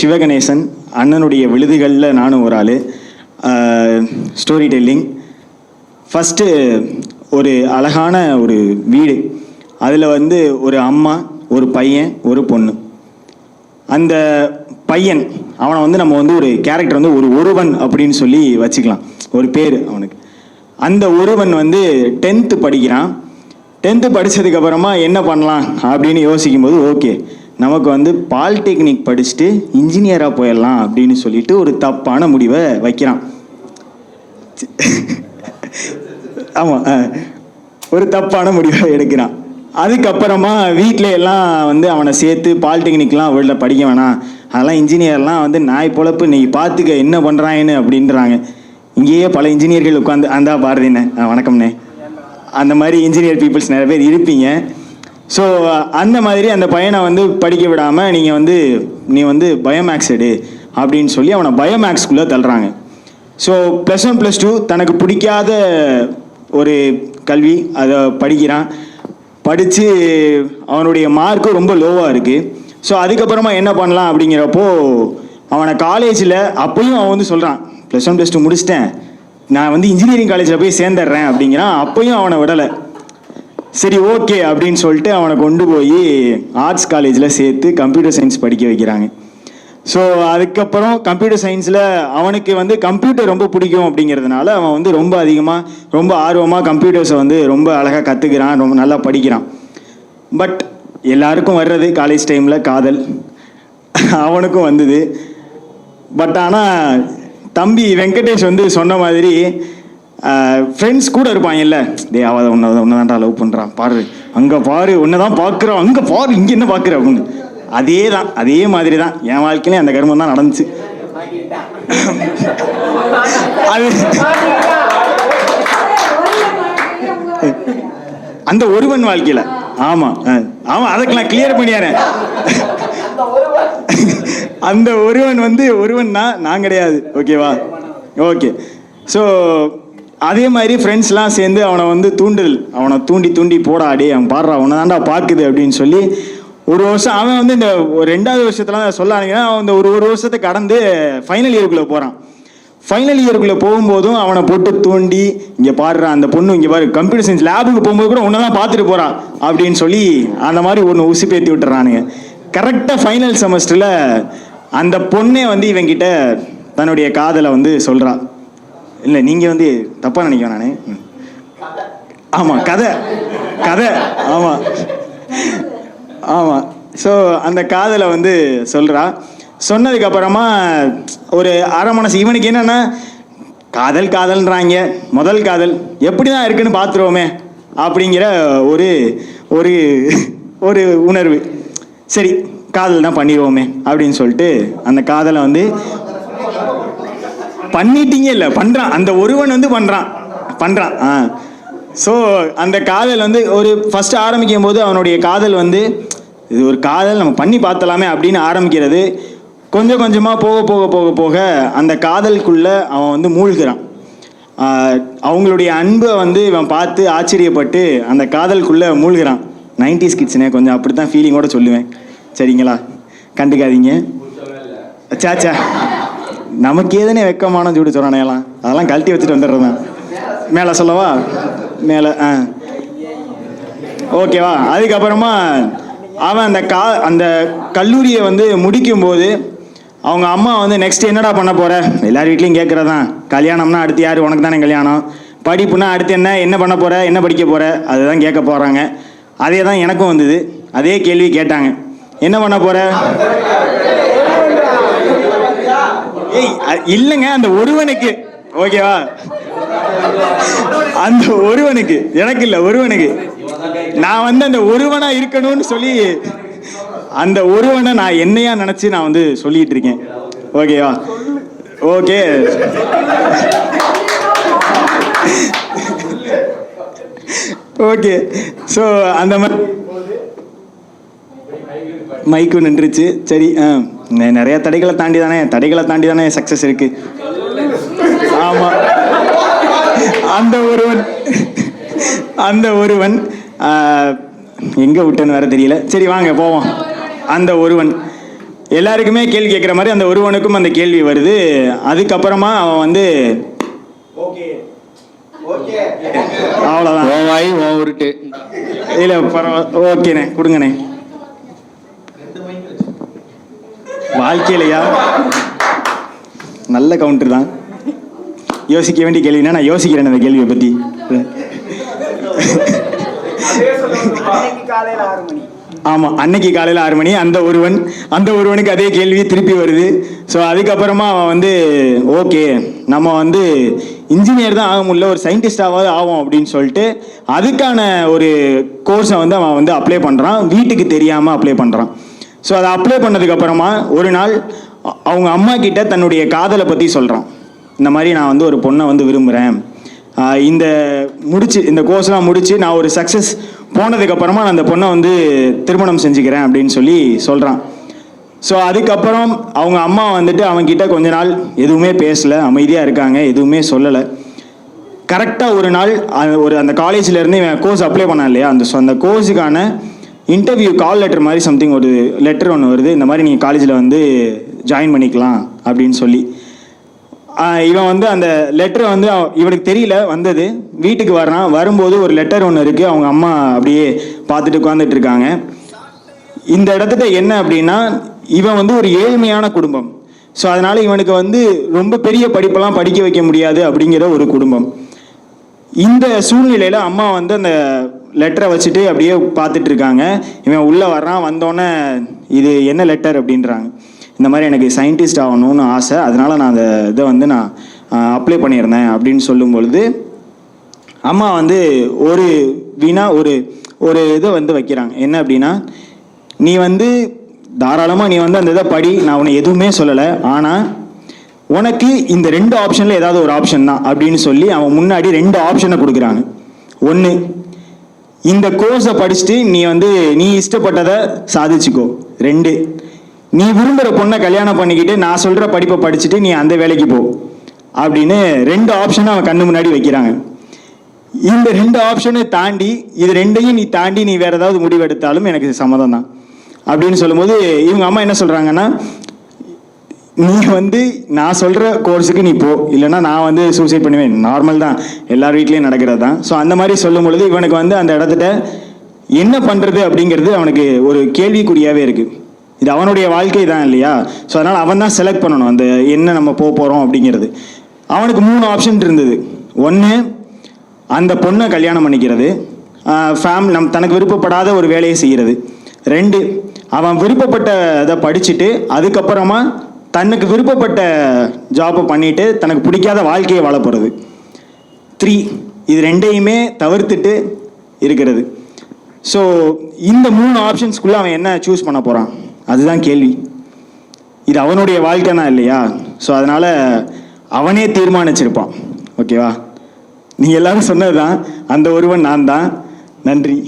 சிவகணேசன் அண்ணனுடைய விழுதுகளில் நானும் ஒரு ஆள். Story telling. ஃபஸ்ட்டு ஒரு அழகான ஒரு வீடு, அதில் வந்து ஒரு அம்மா, ஒரு பையன், ஒரு பொண்ணு. அந்த பையன் அவனை வந்து நம்ம வந்து ஒரு கேரக்டர் வந்து ஒருவன் அப்படின்னு சொல்லி வச்சுக்கலாம், ஒரு பேர் அவனுக்கு. அந்த ஒருவன் வந்து 10th படிக்கிறான். 10th படித்ததுக்கப்புறமா என்ன பண்ணலாம் அப்படின்னு யோசிக்கும்போது, ஓகே நமக்கு வந்து பாலிடெக்னிக் படிச்சுட்டு இன்ஜினியராக போயிடலாம் அப்படின்னு சொல்லிட்டு ஒரு தப்பான முடிவை வைக்கிறான். ஆமாம், ஒரு தப்பான முடிவை எடுக்கிறான். அதுக்கப்புறமா வீட்டில் எல்லாம் வந்து அவனை சேர்த்து பாலிடெக்னிக்லாம் அவளில் படிக்க வேணாம், அதெல்லாம் இன்ஜினியர்லாம் வந்து நாய் பொழப்பு, நீ பார்த்துக்க என்ன பண்ணுறாங்கன்னு அப்படின்றாங்க. இங்கேயே பல இன்ஜினியர்கள் உட்காந்து, அந்த பாரதிண்ணே வணக்கம்ண்ணே, அந்த மாதிரி இன்ஜினியர் பீப்புள்ஸ் நிறைய பேர் இருப்பீங்க. ஸோ அந்த மாதிரி அந்த பையனை வந்து படிக்க விடாமல் நீ வந்து பயோமேக்ஸ் எடு அப்படின்னு சொல்லி அவனை பயோமேக்ஸ்குள்ளே தள்ளுறாங்க. ஸோ +1 +2 தனக்கு பிடிக்காத ஒரு கல்வி, அதை படிக்கிறான். படித்து அவனுடைய மார்க்கும் ரொம்ப லோவாக இருக்குது. ஸோ அதுக்கப்புறமா என்ன பண்ணலாம் அப்படிங்கிறப்போ அவனை காலேஜில் அப்பயும் அவன் வந்து சொல்கிறான், +1 +2 முடிச்சிட்டேன், நான் வந்து இன்ஜினியரிங் காலேஜில் போய் சேர்ந்துடுறேன் அப்படிங்கிறான். அப்பயும் அவனை விடலை. சரி ஓகே அப்படின்னு சொல்லிட்டு அவனை கொண்டு போய் ஆர்ட்ஸ் காலேஜில் சேர்த்து கம்ப்யூட்டர் சயின்ஸ் படிக்க வைக்கிறாங்க. ஸோ அதுக்கப்புறம் கம்ப்யூட்டர் சயின்ஸில் அவனுக்கு வந்து கம்ப்யூட்டர் ரொம்ப பிடிக்கும் அப்படிங்கிறதுனால அவன் வந்து ரொம்ப ஆர்வமாக கம்ப்யூட்டர்ஸை வந்து ரொம்ப அழகாக கற்றுக்கிறான், ரொம்ப நல்லா படிக்கிறான். பட் எல்லாருக்கும் வர்றது காலேஜ் டைமில் காதல், அவனுக்கும் வந்தது. பட் ஆனால் தம்பி வெங்கடேஷ் வந்து சொன்ன மாதிரி ஃப்ரெண்ட்ஸ் கூட இருப்பாங்கல்ல, அவள் உன்னை தான்டா லவ் பண்ணுறான், பாரு அங்கே பாரு, உன்னை தான் பார்க்குறான், அங்கே பாரு, இங்கே என்ன பார்க்குற அப்படின்னு. அதே மாதிரி தான் என் வாழ்க்கையிலே அந்த கர்மம் தான் நடந்துச்சு. அது அந்த ஒருவன் வாழ்க்கையில். ஆமாம் அதுக்கு நான் கிளியர் பண்ணிடுறேன். அந்த ஒருவன் வந்து ஒருவன்னா நான் கிடையாது, ஓகேவா? ஓகே. ஸோ அதே மாதிரி ஃப்ரெண்ட்ஸ்லாம் சேர்ந்து அவனை தூண்டி போடாடி, அவன் பாடுறா, உன்னை தாண்டா பார்க்குது அப்படின்னு சொல்லி ஒரு வருஷம் அவன் வந்து இந்த 2வது வருஷத்துலாம் சொல்லானீங்கன்னா அவன் இந்த ஒரு வருஷத்தை கடந்து ஃபைனல் இயருக்குள்ளே போகிறான். ஃபைனல் இயருக்குள்ளே போகும்போதும் அவனை போட்டு தூண்டி, இங்கே பாடுறான் அந்த பொண்ணு, இங்கே பாரு கம்ப்யூட்டர் சயின்ஸ் லேபுக்கு போகும்போது கூட உன்னை தான் பார்த்துட்டு போகிறான் அப்படின்னு சொல்லி அந்த மாதிரி ஒன்று உசுப்பேற்றி விட்டுறானுங்க. கரெக்டாக ஃபைனல் செமஸ்டரில் அந்த பொண்ணே வந்து இவங்கிட்ட தன்னுடைய காதலை வந்து சொல்கிறான். இல்லை நீங்கள் வந்து தப்பாக நினைக்கிறேன் நானே. ஆமாம், கதை ஆமாம். ஸோ அந்த காதலை வந்து சொல்கிறா. சொன்னதுக்கப்புறமா ஒரு அரை மனசு இவனுக்கு என்னென்னா, காதல்ன்றாங்க, முதல் காதல் எப்படி தான் இருக்குன்னு பார்த்துருவோமே அப்படிங்கிற ஒரு ஒரு உணர்வு. சரி காதல் தான் பண்ணிடுவோமே அப்படின்னு சொல்லிட்டு அந்த காதலை வந்து பண்ணிட்டீங்க இல்லை பண்ணுறான். அந்த ஒருவன் வந்து பண்ணுறான். ஸோ அந்த காதல் வந்து ஒரு ஃபஸ்ட்டு ஆரம்பிக்கும் போது அவனுடைய காதல் வந்து இது ஒரு காதல், நம்ம பண்ணி பார்த்தலாமே அப்படின்னு ஆரம்பிக்கிறது. கொஞ்சம் கொஞ்சமாக போக அந்த காதலுக்குள்ளே அவன் வந்து மூழ்கிறான். அவங்களுடைய அன்பை வந்து இவன் பார்த்து ஆச்சரியப்பட்டு அந்த காதலுக்குள்ளே மூழ்கிறான். 90s கிட்ஸ்னே கொஞ்சம் அப்படி தான் ஃபீலிங்கோடு சொல்லுவேன், சரிங்களா? கண்டுக்காதீங்க. சாச்சா நமக்கு ஏதானே வெக்கமான ஜூடு சொல்கிறானேலாம், அதெல்லாம் கழட்டி வச்சுட்டு வந்துடுறதான். மேலே சொல்லவா? மேலே ஓகேவா? அதுக்கப்புறமா அவன் அந்த கல்லூரியை வந்து முடிக்கும்போது அவங்க அம்மா வந்து நெக்ஸ்ட் என்னடா பண்ண போகிற, எல்லார் வீட்லேயும் கேட்குறதான், கல்யாணம்னா அடுத்து யார், உனக்கு தானே கல்யாணம், படிப்புனா அடுத்து என்ன பண்ண போகிற, என்ன படிக்க போகிற, அதுதான் கேட்க போகிறாங்க. அதே தான் எனக்கும் வந்தது, அதே கேள்வி கேட்டாங்க, என்ன பண்ண போகிற? இல்லைங்க, அந்த ஒருவனுக்கு, ஓகேவா, அந்த ஒருவனுக்கு, எனக்கு இல்லை, ஒருவனுக்கு நான் வந்து அந்த ஒருவனா இருக்கணும்னு சொல்லி அந்த ஒருவனை நான் என்னையா நினைச்சு நான் வந்து சொல்லிட்டு இருக்கேன், ஓகேவா? ஓகே. ஓகே. ஸோ அந்த மாதிரி மைக்கு நின்றுச்சு. சரி, நிறைய தடைகளை தாண்டி தானே சக்ஸஸ் இருக்கு. ஆமாம், அந்த ஒருவன் எங்கே விட்டேன்னு வேற தெரியல. சரி வாங்க போவோம். அந்த ஒருவன் எல்லாருக்குமே கேள்வி கேட்குற மாதிரி அந்த ஒருவனுக்கும் அந்த கேள்வி வருது. அதுக்கப்புறமா அவன் வந்து அவ்வளோதான். இல்லை பரவாயில்ல, ஓகேண்ணே கொடுங்கண்ணே. வாழ்க்கையிலையா நல்ல கவுண்டர் தான். யோசிக்க வேண்டிய கேள்வினா நான் யோசிக்கிறேன் அந்த கேள்வியை பற்றி. ஆமாம், அன்னைக்கு காலையில் 6 மணி அந்த ஒருவனுக்கு அதே கேள்வி திருப்பி வருது. ஸோ அதுக்கப்புறமா அவன் வந்து ஓகே நம்ம வந்து இன்ஜினியர் தான் ஆக முடியல, ஒரு சயின்டிஸ்டாவது ஆகும் அப்படின்னு சொல்லிட்டு அதுக்கான ஒரு கோர்ஸை வந்து அவன் வந்து அப்ளை பண்ணுறான். வீட்டுக்கு தெரியாமல் அப்ளை பண்ணுறான். ஸோ அதை அப்ளை பண்ணதுக்கப்புறமா ஒரு நாள் அவங்க அம்மா கிட்ட தன்னுடைய காதலை பற்றி சொல்கிறான். இந்த மாதிரி நான் வந்து ஒரு பொண்ணை வந்து விரும்புகிறேன், இந்த கோர்ஸ்லாம் முடித்து நான் ஒரு சக்ஸஸ் போனதுக்கப்புறமா நான் அந்த பொண்ணை வந்து திருமணம் செஞ்சுக்கிறேன் அப்படின்னு சொல்லி சொல்கிறான். ஸோ அதுக்கப்புறம் அவங்க அம்மா வந்துட்டு அவன்கிட்ட கொஞ்ச நாள் எதுவுமே பேசலை, அமைதியாக இருக்காங்க, எதுவுமே சொல்லலை. கரெக்டாக ஒரு நாள் அந்த காலேஜ்லேருந்து இவன் கோர்ஸ் அப்ளை பண்ணான் இல்லையா, அந்த கோர்ஸுக்கான இன்டர்வியூ கால் லெட்டர் மாதிரி சம்திங் ஒரு லெட்டர் ஒன்று வருது. இந்த மாதிரி நீங்கள் காலேஜில் வந்து ஜாயின் பண்ணிக்கலாம் அப்படின்னு சொல்லி. இவன் வந்து அந்த லெட்டரை வந்து இவனுக்கு தெரியல வந்தது. வீட்டுக்கு வர்றான். வரும்போது ஒரு லெட்டர் ஒன்று இருக்குது. அவங்க அம்மா அப்படியே பார்த்துட்டு உட்காந்துட்டு இருக்காங்க. இந்த இடத்துல என்ன அப்படின்னா, இவன் வந்து ஒரு ஏழ்மையான குடும்பம். ஸோ அதனால் இவனுக்கு வந்து ரொம்ப பெரிய படிப்பெல்லாம் படிக்க வைக்க முடியாது அப்படிங்கிற ஒரு குடும்பம். இந்த சூழ்நிலையில் அம்மா வந்து அந்த லெட்டரை வச்சுட்டு அப்படியே பார்த்துட்டு இருக்காங்க. இவன் உள்ளே வர்றான். வந்தோடனே இது என்ன லெட்டர் அப்படின்றாங்க. இந்த மாதிரி எனக்கு சயின்டிஸ்ட் ஆகணும்னு ஆசை, அதனால் நான் அந்த இதை வந்து நான் அப்ளை பண்ணியிருந்தேன் அப்படின்னு சொல்லும் பொழுது அம்மா வந்து ஒரு இதை வந்து வைக்கிறாங்க. என்ன அப்படின்னா, நீ வந்து தாராளமாக நீ வந்து அந்த இதை படி, நான் உன்னை எதுவுமே சொல்லலை, ஆனால் உனக்கு இந்த 2 ஆப்ஷனில் ஏதாவது ஒரு ஆப்ஷன் தான் அப்படின்னு சொல்லி அவன் முன்னாடி 2 ஆப்ஷனை கொடுக்குறாங்க. ஒன்று, இந்த கோர்ஸை படிச்சுட்டு நீ இஷ்டப்பட்டதை சாதிச்சுக்கோ. 2, நீ விரும்புகிற பொண்ணை கல்யாணம் பண்ணிக்கிட்டு நான் சொல்கிற படிப்பை படிச்சுட்டு நீ அந்த வேலைக்கு போ அப்படின்னு 2 ஆப்ஷனை அவன் கண்ணு முன்னாடி வைக்கிறாங்க. இந்த 2 ஆப்ஷனை தாண்டி இது 2ஐயும் நீ தாண்டி நீ வேறு ஏதாவது முடிவு எடுத்தாலும் எனக்கு சம்மதம் தான் அப்படின்னு சொல்லும்போது இவங்க அம்மா என்ன சொல்கிறாங்கன்னா, நீ வந்து நான் சொல்கிற கோர்ஸுக்கு நீ போ, இல்லைன்னா நான் வந்து சூசைட் பண்ணுவேன். நார்மல் தான், எல்லார் வீட்லேயும் நடக்கிறது தான். ஸோ அந்த மாதிரி சொல்லும் பொழுது இவனுக்கு வந்து அந்த இடத்துல என்ன பண்ணுறது அப்படிங்கிறது அவனுக்கு ஒரு கேள்விக்குறியாகவே இருக்குது. இது அவனுடைய வாழ்க்கை தான் இல்லையா. ஸோ அதனால் அவன் தான் செலக்ட் பண்ணணும் அந்த என்ன நம்ம போகிறோம் அப்படிங்கிறது. அவனுக்கு 3 ஆப்ஷன் இருந்தது. 1, அந்த பொண்ணை கல்யாணம் பண்ணிக்கிறது, தனக்கு விருப்பப்படாத ஒரு வேலையை செய்கிறது. 2, அவன் விருப்பப்பட்ட இதை படிச்சுட்டு அதுக்கப்புறமா தனக்கு விருப்பப்பட்ட ஜாப்பை பண்ணிவிட்டு தனக்கு பிடிக்காத வாழ்க்கையை வாழ போகிறது. 3, இது 2ஐயுமே தவிர்த்துட்டு இருக்கிறது. ஸோ இந்த 3 ஆப்ஷன்ஸ்குள்ளே அவன் என்ன சூஸ் பண்ண போகிறான், அதுதான் கேள்வி. இது அவனுடைய வாழ்க்கை தான் இல்லையா. ஸோ அதனால் அவனே தீர்மானிச்சிருப்பான். ஓகேவா, நீங்கள் எல்லாரும் சொன்னது தான், அந்த ஒருவன் நான் தான். நன்றி.